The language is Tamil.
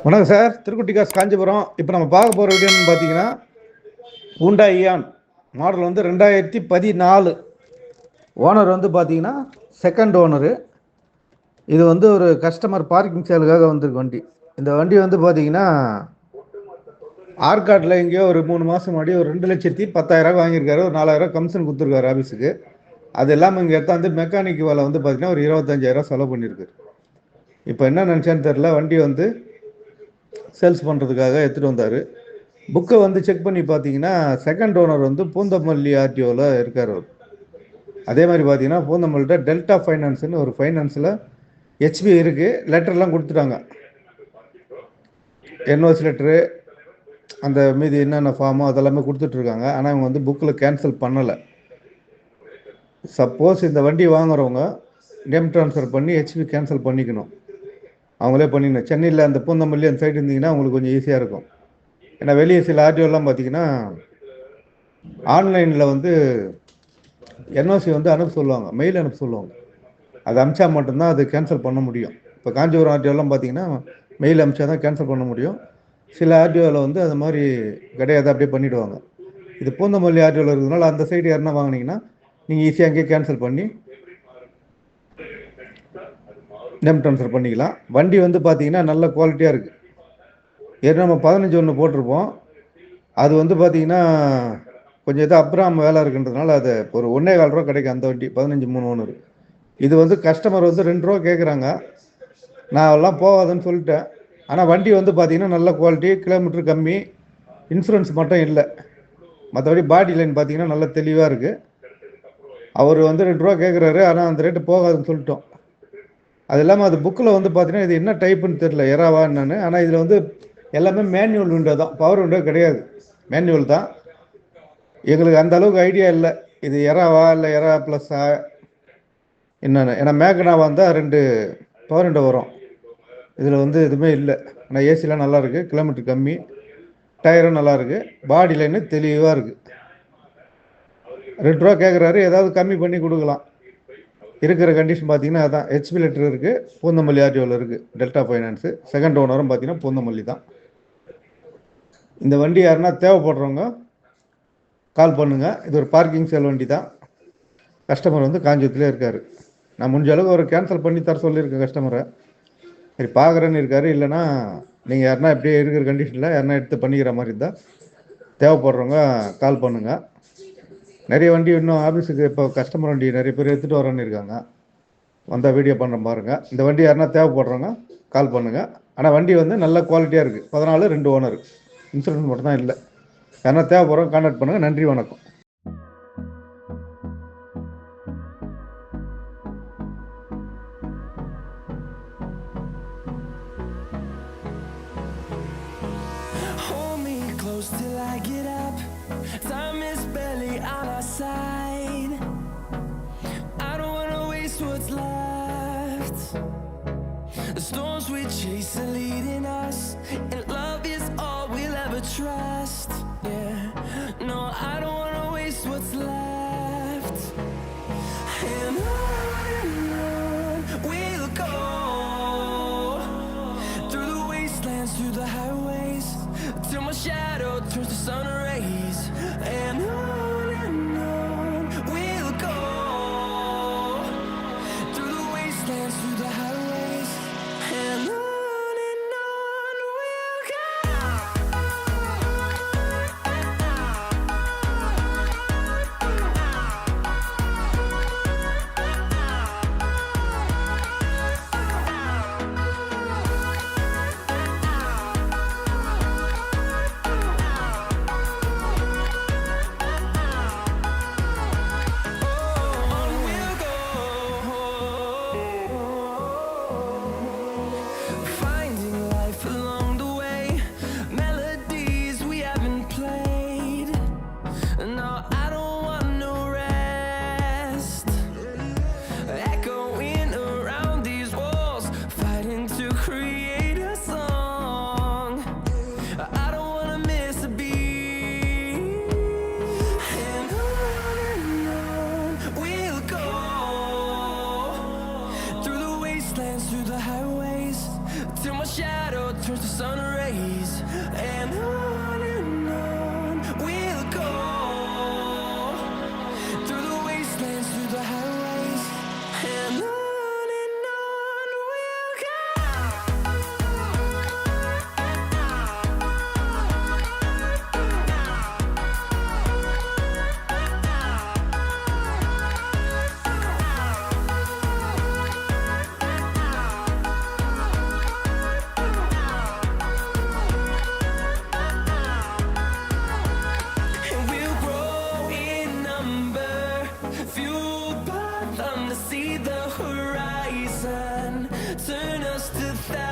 வணக்கம் சார், திருக்குட்டி காசு காஞ்சிபுரம். இப்போ நம்ம பார்க்க போகிற வீடியோன்னு பார்த்தீங்கன்னா ஹூண்டா இயான் மாடல் வந்து 2014. ஓனர் வந்து பார்த்தீங்கன்னா செகண்ட் ஓனரு. இது வந்து ஒரு கஸ்டமர் பார்க்கிங் சேலுக்காக வந்திருக்கு வண்டி. இந்த வண்டி வந்து பார்த்தீங்கன்னா ஆர்காட்டில் எங்கேயோ ஒரு 3 மாதம் முன்னாடி ஒரு 2,10,000 வாங்கியிருக்காரு. ஒரு 4,000 கமிஷன் கொடுத்துருக்காரு ஆஃபீஸுக்கு. அது இல்லாமல் இங்கே எடுத்தாந்து மெக்கானிக் வேலை வந்து பார்த்தீங்கன்னா ஒரு 25,000 செலவு பண்ணியிருக்காரு. இப்போ என்ன நினச்சான்னு தெரில, வண்டி வந்து சேல்ஸ் பண்ணுறதுக்காக எடுத்துகிட்டு வந்தார். புக்கை வந்து செக் பண்ணி பார்த்தீங்கன்னா செகண்ட் ஓனர் வந்து பூந்தமல்லி ஆர்டிஓவில் இருக்கார் அவர். அதே மாதிரி பார்த்தீங்கன்னா பூந்தமல்லிட்ட டெல்டா ஃபைனான்ஸ்னு ஒரு ஃபைனான்ஸில் ஹெச்பி இருக்குது. லெட்டர்லாம் கொடுத்துட்டாங்க, என்ஓசி லெட்ரு, அந்த மீதி என்னென்ன ஃபார்மோ அதெல்லாமே கொடுத்துட்ருக்காங்க. ஆனால் இவங்க வந்து புக்கில் கேன்சல் பண்ணலை. சப்போஸ் இந்த வண்டி வாங்குறவங்க நேம் ட்ரான்ஸ்ஃபர் பண்ணி ஹெச்பி கேன்சல் பண்ணிக்கணும். அவங்களே பண்ணிக்கணும். சென்னையில் அந்த பூந்தமல்லி அந்த சைடு இருந்தீங்கன்னா உங்களுக்கு கொஞ்சம் ஈஸியாக இருக்கும். ஏன்னா வெளியே சில ஆர்டிஓலாம் பார்த்தீங்கன்னா ஆன்லைனில் வந்து என்ஓசி வந்து அனுப்ப சொல்லுவாங்க, மெயில் அனுப்ப சொல்லுவாங்க. அது அனுப்பிச்சா மட்டும்தான் அது கேன்சல் பண்ண முடியும். இப்போ காஞ்சிபுரம் ஆர்டிஓலாம் பார்த்தீங்கன்னா மெயில் அனுப்பிச்சா தான் கேன்சல் பண்ண முடியும். சில ஆர்டிஓவில் வந்து அது மாதிரி கிடையாது, அப்படியே பண்ணிவிடுவாங்க. இது பூந்தமல்லி ஆர்டிஓவில் இருக்கிறதுனால அந்த சைடு யாருன்னா வாங்கினீங்கன்னா நீங்கள் ஈஸியாக அங்கேயே கேன்சல் பண்ணி நேம் ட்ரான்ஸ்ஃபர் பண்ணிக்கலாம். வண்டி வந்து பார்த்தீங்கன்னா நல்ல குவாலிட்டியாக இருக்குது. ஏன்னா நம்ம 15 ஒன்று போட்டிருப்போம். அது வந்து பார்த்தீங்கன்னா கொஞ்சம் எதாவது அப்ராம் வேலை இருக்குன்றதுனால அது ஒரு 1.25 ரூபா கிடைக்கும் அந்த வண்டி 15 ஓனர். இது வந்து கஸ்டமர் வந்து 2 ரூபா கேட்குறாங்க. நான் எல்லாம் போகாதுன்னு சொல்லிட்டேன். ஆனால் வண்டி வந்து பார்த்தீங்கன்னா நல்ல குவாலிட்டி, கிலோமீட்டர் கம்மி, இன்சூரன்ஸ் மட்டும் இல்லை. மற்றபடி பாடி லைன் பார்த்தீங்கன்னா நல்ல தெளிவாக இருக்குது. அவர் வந்து 2 ரூபா கேட்குறாரு, ஆனால் அந்த ரேட்டு போகாதுன்னு சொல்லிட்டோம். அது இல்லாமல் அது புக்கில் வந்து பார்த்தீங்கன்னா இது என்ன டைப்புன்னு தெரில, எராவா என்னன்னு. ஆனால் இதில் வந்து எல்லாமே மேனுவல் விண்டோ தான், பவர் விண்டோ கிடையாது, மேனுவல் தான். எங்களுக்கு அந்த அளவுக்கு ஐடியா இல்லை இது எராவா இல்லை எரா ப்ளஸ்ஸா என்னென்னு. ஏன்னா மேக்னாவாக இருந்தால் 2 பவர் விண்டோ வரும், இதில் வந்து எதுவுமே இல்லை. ஆனால் ஏசிலாம் நல்லாயிருக்கு, கிலோமீட்டர் கம்மி, டயரும் நல்லாயிருக்கு, பாடி லைனு தெளிவாக இருக்குது. 2 ரூபா கேட்குறாரு, ஏதாவது கம்மி பண்ணி கொடுக்கலாம். இருக்கிற கண்டிஷன் பார்த்தீங்கன்னா அதான். ஹெச்பி லெட்டர் இருக்குது, பூந்தமல்லி ஆர்டிஓவில் இருக்குது, டெல்டா ஃபைனான்ஸு. செகண்ட் ஓனரும் பார்த்தீங்கன்னா பூந்தமல்லி தான். இந்த வண்டி யாருன்னா தேவைப்படுறவங்க கால் பண்ணுங்கள். இது ஒரு பார்க்கிங் சேல் வண்டி தான். கஸ்டமர் வந்து காஞ்சிபுரத்துலேயே இருக்கார். நான் முடிஞ்ச அளவுக்கு ஒரு கேன்சல் பண்ணி தர சொல்லியிருக்கேன் கஸ்டமரை. சரி பார்க்குறேன்னு இருக்கார். இல்லைனா நீங்கள் யாருன்னா எப்படியே இருக்கிற கண்டிஷனில் யாருன்னா எடுத்து பண்ணிக்கிற மாதிரி இருந்தால் தேவைப்படுறவங்க கால் பண்ணுங்கள். நிறைய வண்டி இன்னும் ஆஃபீஸுக்கு இப்போ கஸ்டமர் வண்டி நிறைய பேர் எடுத்துகிட்டு வரேன்னு இருக்காங்க. வந்தால் வீடியோ பண்ணுறேன் பாருங்கள். இந்த வண்டி யாருன்னா தேவைப்படுறவங்க கால் பண்ணுங்கள். ஆனால் வண்டி வந்து நல்ல குவாலிட்டியாக இருக்குது. 14, 2 ஓனர், இன்சூரன்ஸ் மட்டும் தான் இல்லை. யாருன்னா தேவைப்படுறவங்க கான்டாக்ட் பண்ணுங்கள். நன்றி, வணக்கம். Till I get up, time is barely on our side. I don't wanna waste what's left. The storms we chase are leading us, and love is all we'll ever trust. Yeah, no, I don't wanna waste what's left. And on we'll go, through the wastelands, through the highways, till my shadow turns to sun rays. And on we'll go, through the wastelands, through the highways. And on we'll go. till my shadow turns to sun rays. And on we'll go, through the wastelands, through the highways. And on we'll go. And we'll grow in number, fueled by them to see the horizon, turn us to thousands.